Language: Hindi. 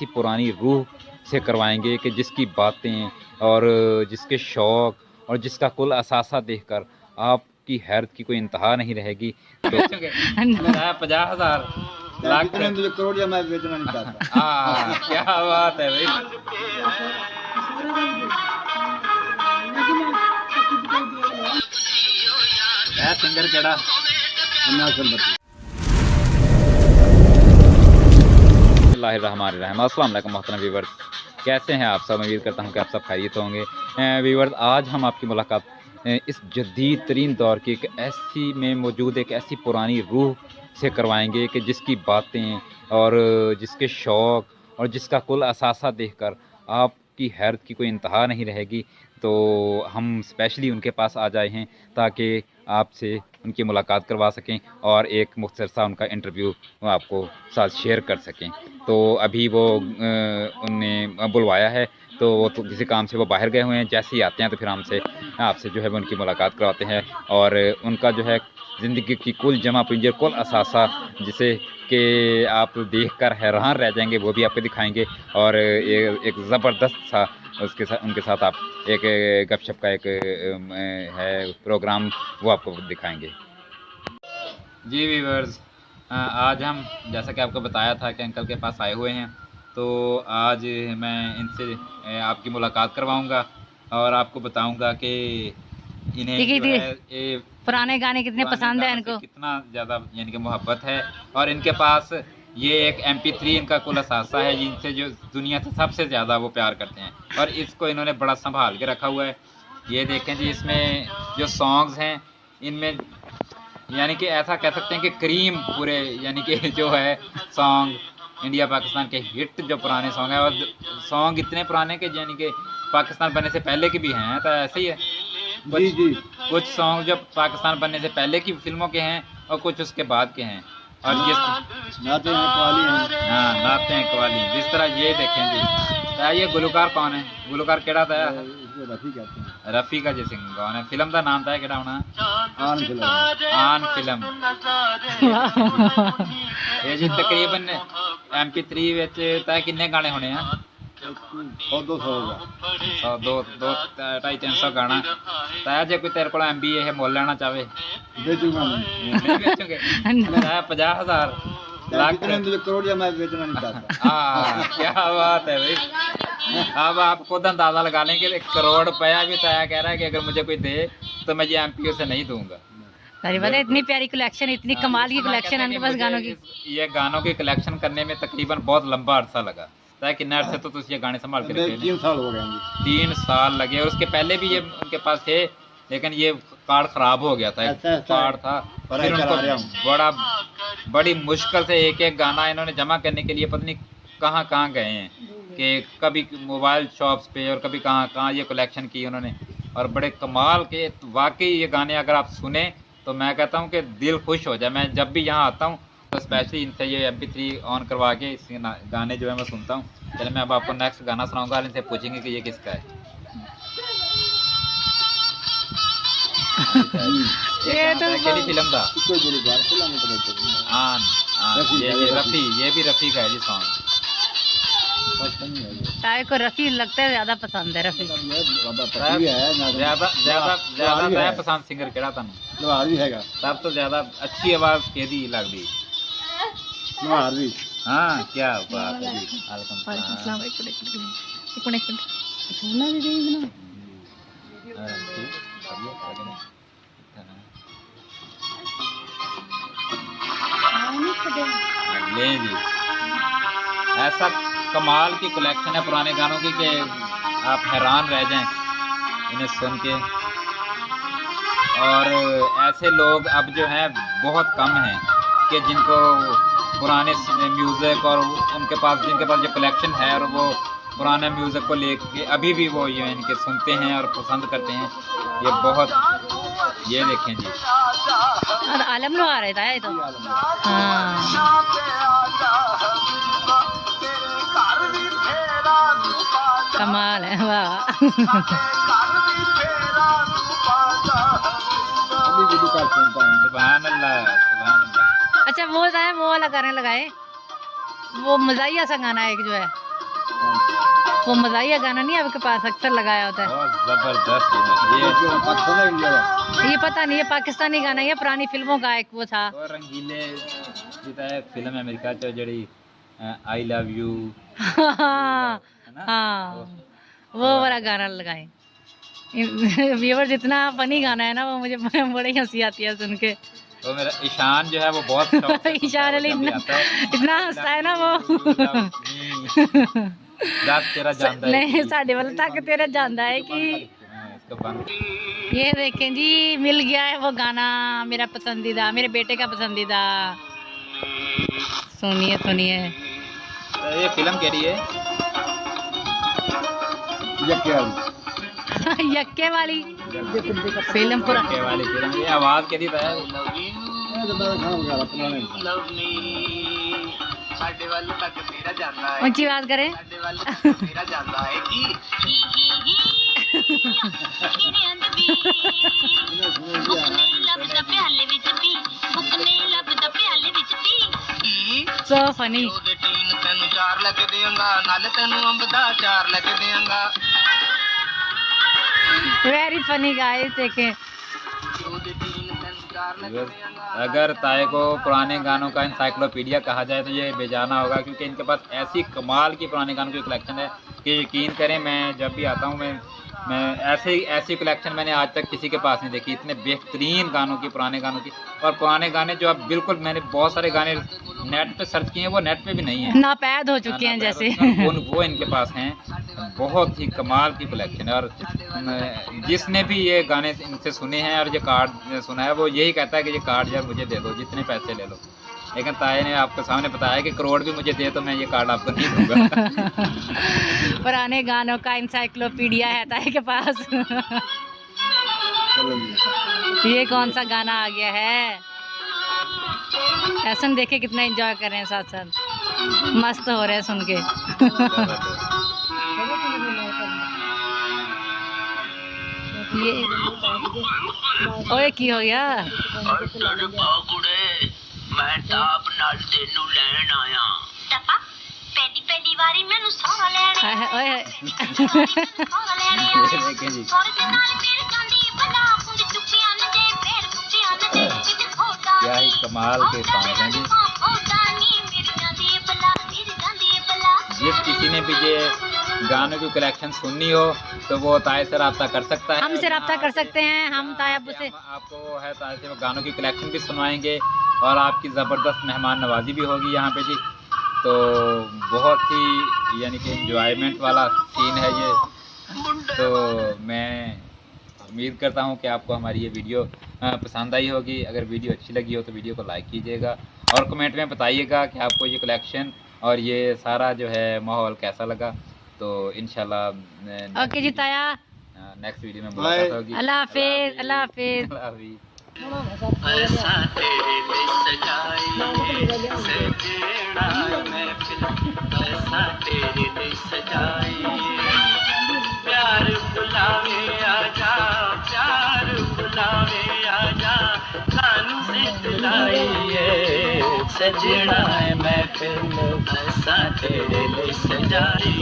ऐसी पुरानी रूह से करवाएंगे कि जिसकी बातें और जिसके शौक़ और जिसका कुल असासा देखकर आपकी हैरत की कोई इंतहा नहीं रहेगी। तो 50,000 लाख करोड़ या मैं बेचना नहीं चाहता। हाँ, क्या बात है भाई। सिंगर केड़ा बिस्मिल्लाहिर्रहमानिर्रहीम। अस्सलाम वालेकुम मोहतरम व्यूअर्स, कैसे हैं आप सब? उम्मीद करता हूं कि आप सब खैरियत होंगे। व्यूअर्स, आज हम आपकी मुलाकात इस जदीद तरीन दौर की एक ऐसी में मौजूद एक ऐसी पुरानी रूह से करवाएंगे कि जिसकी बातें और जिसके शौक़ और जिसका कुल असासा देखकर आपकी हैरत की कोई इंतहा नहीं रहेगी। तो हम स्पेशली उनके पास आ जाए हैं ताकि आपसे उनकी मुलाकात करवा सकें और एक मुख्तसर सा उनका इंटरव्यू आपको साथ शेयर कर सकें। तो अभी वो उन्हें बुलवाया है, तो वो तो किसी काम से वो बाहर गए हुए हैं। जैसे ही आते हैं तो फिर हमसे आपसे जो है वो उनकी मुलाकात करवाते हैं और उनका जो है ज़िंदगी की कुल जमा पूंजी कुल असासा जिसे कि आप देखकर हैरान रह जाएंगे, वो भी आपको दिखाएंगे। और एक ज़बरदस्त सा उनके साथ आप एक गपशप का एक है प्रोग्राम, वो आपको दिखाएंगे। जी व्यूअर्स, आज हम जैसा कि आपको बताया था कि अंकल के पास आए हुए हैं, तो आज मैं इनसे आपकी मुलाकात करवाऊंगा और आपको बताऊंगा कि इन्हें जो है पुराने गाने कितने पसंद है, इनको कितना ज़्यादा यानी कि मोहब्बत है। और इनके पास ये एक MP3 इनका कुल असासा है जिनसे जो दुनिया से सबसे ज़्यादा वो प्यार करते हैं, और इसको इन्होंने बड़ा संभाल के रखा हुआ है। ये देखें जी, इसमें जो सॉन्ग्स हैं इनमें यानी कि ऐसा कह सकते हैं कि क्रीम पूरे यानी कि जो है सॉन्ग इंडिया पाकिस्तान के हिट जो पुराने सॉन्ग हैं, और सॉन्ग इतने पुराने के यानी कि पाकिस्तान बनने से पहले के भी हैं। तो ऐसे ही है, कुछ सॉन्ग जो पाकिस्तान बनने से पहले की फिल्मों के हैं और कुछ उसके बाद के हैं। और जिस नाते हैं कवाली हैं, हाँ नाते हैं कवाली, जिस तरह ये देखें जी। ये गुलकार कौन है? गुलकार केड़ा था? रफ़ी कहते हैं। रफ़ी का जी सिंह कौन है? फिल्म का नाम था केड़ा होना? आन फिल्म। ये जी तकरीबन MP3 विच तां किन्ने गाने होने हैं? 200-300 गाना। तां जे कोई तेरे को MB ये मोल लेना चाहे बेचूंगा नहीं बेचोगे? 50,000 लाख करोड़ या मैं बेचना नहीं चाहता। हाँ, क्या बात है भाई। अब आप खुद अंदाजा लगा लें कि 1 करोड़ रुपया भी तय कह रहा है कि अगर मुझे कोई दे तो मैं ये MP से नहीं दूंगा। सारी बात है, इतनी प्यारी कलेक्शन, इतनी कमाल की कलेक्शन है उनके पास गानों की। ये गानों की कलेक्शन करने में तकरीबन बहुत लंबा अरसा लगा। किन्ने अरसे तो ये गाने संभाल के रखे? 3 साल हो गए। 3 साल लगे। और उसके पहले भी ये उनके पास थे, लेकिन ये कार्ड ख़राब हो गया था। कार्ड था, फिर उनको बड़ी मुश्किल से एक गाना इन्होंने जमा करने के लिए पता नहीं कहाँ गए हैं, कि कभी मोबाइल शॉप्स पे और कभी कहाँ ये कलेक्शन की उन्होंने। और बड़े कमाल के वाकई ये गाने अगर आप सुने तो मैं कहता हूँ कि दिल खुश हो जाए। मैं जब भी यहाँ आता हूँ तो स्पेशली इनसे ये MP3 ऑन करवा के इस गाने जो है मैं सुनता हूँ। चलिए मैं अब आपको नेक्स्ट गाना सुनाऊंगा, इनसे पूछेंगे कि ये किसका है। ये तो फिल्म था आन। ये रफ़ी, ये भी रफ़ी का है जी सॉन्ग। ताए को रफ़ी लगता है ज्यादा पसंद है। रफ़ी ज्यादा पसंद सिंगर केड़ा था? सब तो ज्यादा अच्छी आवाज केदी लगदी? हाँ, क्या बात है जी। ले जी, ऐसा कमाल की कलेक्शन है पुराने गानों की कि आप हैरान रह जाएं इन्हें सुन के। और ऐसे लोग अब जो हैं बहुत कम हैं कि जिनको पुराने म्यूज़िक और उनके पास जिनके पास जो कलेक्शन है और वो पुराने म्यूज़िक को लेके अभी भी वो ये इनके सुनते हैं और पसंद करते हैं। ये बहुत, ये देखें जी, आलम लो आ रहा है तो हाँ। कमाल है, वाह। सुभान अल्लाह, सुभान अल्लाह। अच्छा वो है, वो वाला गाने लगाए, वो मज़ाहिया सा गाना है एक जो है वो मज़ाहिया गाना नहीं आपके पास अक्सर लगाया होता है? बहुत जबरदस्त ये पता नहीं, ये पाकिस्तानी गाना है, पुरानी फिल्मों का एक वो था। और रंगीले फिल्म अमेरिका च जड़ी आई लव यू, हाँ वो वाला गाना लगाए। व्यूअर जितना फनी गाना है ना वो मुझे बड़ी हंसी आती है सुन के। तो मेरा ईशान जो है वो बहुत ईशान अली इतना हंसता है ना वो। तेरा जानदा है नहीं साढ़े वाला तक तेरा जानदा है कि ये देखें जी मिल गया है वो गाना मेरा पसंदीदा, मेरे बेटे का पसंदीदा। सुनिए सुनिए। ये फिल्म कह रही है यक्के वाली फिल्म, यक्के वाली फिल्म। ये आवाज कह रही था ऊंची बात करें। So funny. Very funny guys, देखें। अगर ताए को पुराने गानों का इंसाइक्लोपीडिया कहा जाए तो ये बेजाना होगा, क्योंकि इनके पास ऐसी कमाल की पुराने गानों की कलेक्शन है कि यकीन करें मैं जब भी आता हूँ मैं ऐसी कलेक्शन मैंने आज तक किसी के पास नहीं देखी। इतने बेहतरीन गानों की, पुराने गानों की, और पुराने गाने जो अब बिल्कुल, मैंने बहुत सारे गाने नेट पे सर्च किए हैं वो नेट पे भी नहीं है, नापैद हो चुके हैं जैसे। वो इनके पास हैं। बहुत ही कमाल की कलेक्शन है। और जिसने भी ये गाने इनसे सुने हैं और ये कार्ड सुना है वो यही कहता है कि ये कार्ड यार मुझे दे दो, जितने पैसे ले लो। लेकिन ताए ने आपके सामने बताया कि करोड़ भी मुझे दे तो मैं ये कार्ड आपको नहीं दूंगा। पुराने गानों का इंसाइक्लोपीडिया है ताए के पास। ये कौन सा गाना आ गया है? ऐसा देखे कितना एंजॉय कर रहे हैं, साथ साथ मस्त हो रहे हैं सुन के। ये ओए की हो गया? मैं टाप नाल तेनू लैन आया टपा पहली पहली बारी मैनू सोना लेने ओए सोना लेने देखें जी सोरे ते नाल मेरे चांदी बना कुंड चुपियां ने दे फेर चुपियां ने दे किते खोटा क्या ही कमाल के सॉन्ग हैं जी। खोटा नी मेरी चांदी बला मेरी चांदी बला। जिस किसी ने भी ये गानों की कलेक्शन सुननी हो तो वो ताए से रब्ता कर सकता है, हमसे रब्ता कर सकते हैं। हम ताए अब्बू से आपको है ताए से वो गानों की कलेक्शन भी सुनवाएंगे और आपकी ज़बरदस्त मेहमान नवाजी भी होगी यहाँ पे जी। तो बहुत ही यानी कि एंजॉयमेंट वाला सीन है ये। तो मैं उम्मीद करता हूँ कि आपको हमारी ये वीडियो पसंद आई होगी। अगर वीडियो अच्छी लगी हो तो वीडियो को लाइक कीजिएगा और कमेंट में बताइएगा कि आपको ये कलेक्शन और ये सारा जो है माहौल कैसा लगा। तो इंशाल्लाह ओके जी ताया, नेक्स्ट वीडियो में मुलाकात होगी। अल्लाह हाफिज़, अल्लाह हाफिज़। अल्लाह हाफिज़। ऐसा तेरे लिए सजाई सजना महफिल, ऐसा तेरे लिए सजाई। प्यार बुलावे आजा, प्यार बुलावे आजा, कानू से दिलाइए सजना महफिल, ऐसा तेरे लिए सजाई।